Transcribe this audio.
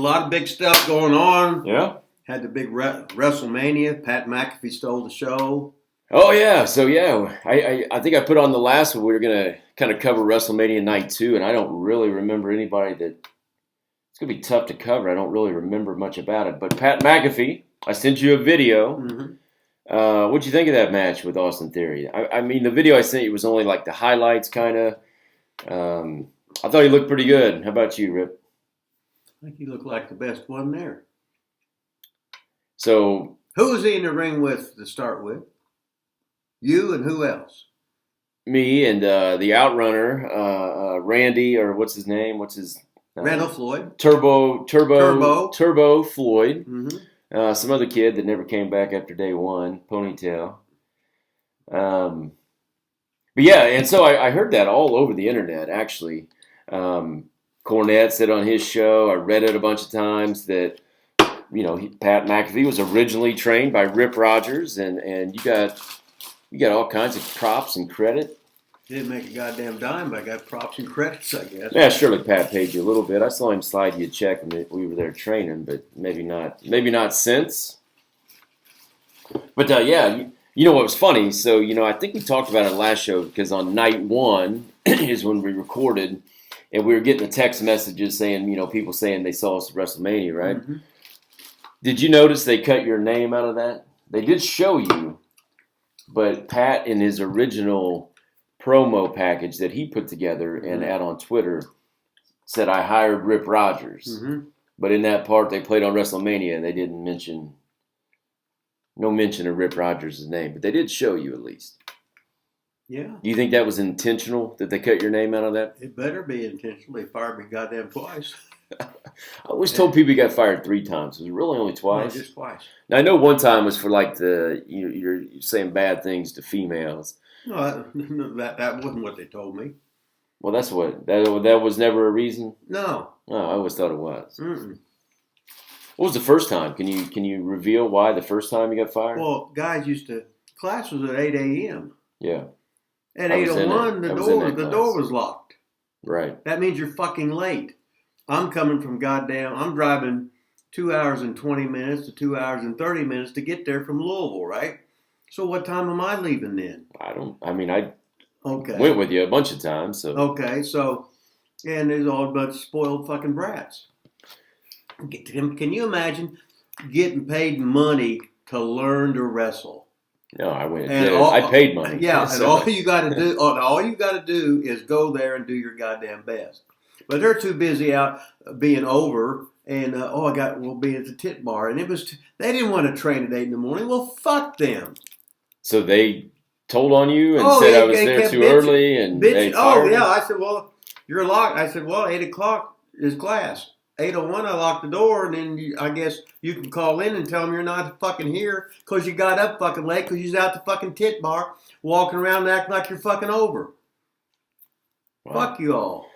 A lot of big stuff going on. Yeah. Had the big WrestleMania. Pat McAfee stole the show. Oh, yeah. So, yeah, I think I put on the last one. We were going to kind of cover WrestleMania Night 2, and I don't really remember anybody that – it's going to be tough to cover. I don't really remember much about it. But Pat McAfee, I sent you a video. Mm-hmm. What'd you think of that match with Austin Theory? I mean, the video I sent you was only like the highlights kind of. I thought he looked pretty good. How about you, Rip? I think he looked like the best one there. So who was he in the ring with to start with? You and who else? Me and the Outrunner, Randy, or what's his name? What's his Randall Floyd. Turbo Floyd. Mm-hmm. Some other kid that never came back after day one, Ponytail. But yeah, and so I heard that all over the internet, actually. Cornette said on his show, I read it a bunch of times, that, you know, Pat McAfee was originally trained by Rip Rogers, and you got all kinds of props and credit. Didn't make a goddamn dime, but I got props and credits, I guess. Yeah, surely Pat paid you a little bit. I saw him slide you a check when we were there training, but maybe not since. But yeah, you know what was funny? So, you know, I think we talked about it last show, because on night one is when we recorded, and we were getting the text messages saying, you know, people saying they saw us at WrestleMania, right? Mm-hmm. Did you notice they cut your name out of that? They did show you, but Pat, in his original promo package that he put together and out on Twitter, said, I hired Rip Rogers. Mm-hmm. But in that part they played on WrestleMania, they didn't mention, no mention of Rip Rogers' name, but they did show you at least. Yeah. Do you think that was intentional, that they cut your name out of that? It better be intentional. They fired me goddamn twice. I always told people you got fired 3 times. Was it really only twice? No, just twice. Now, I know one time was for like you're saying bad things to females. No, that wasn't what they told me. Well, that was never a reason? No. Oh, I always thought it was. Mm-mm. What was the first time? Can you reveal why the first time you got fired? Well, guys class was at 8 a.m. Yeah. At 8:01, the door was locked. Right. That means you're fucking late. I'm driving 2 hours and 20 minutes to 2 hours and 30 minutes to get there from Louisville, right? So what time am I leaving then? I Okay. went with you a bunch of times. So. Okay, so, and there's all a bunch of spoiled fucking brats. Can you imagine getting paid money to learn to wrestle? No, I went. I paid money. Yeah, so. And all you got to do is go there and do your goddamn best. But they're too busy out being over and we'll be at the tit bar, and they didn't want to train at 8 in the morning. Well, fuck them. So they told on you and said I was there too early and they fired me? I said, well, you're locked. I said, well, 8 o'clock is class. 8:01, I locked the door, and then I guess you can call in and tell them you're not fucking here because you got up fucking late because you was out the fucking tit bar walking around and acting like you're fucking over. Wow. Fuck you all.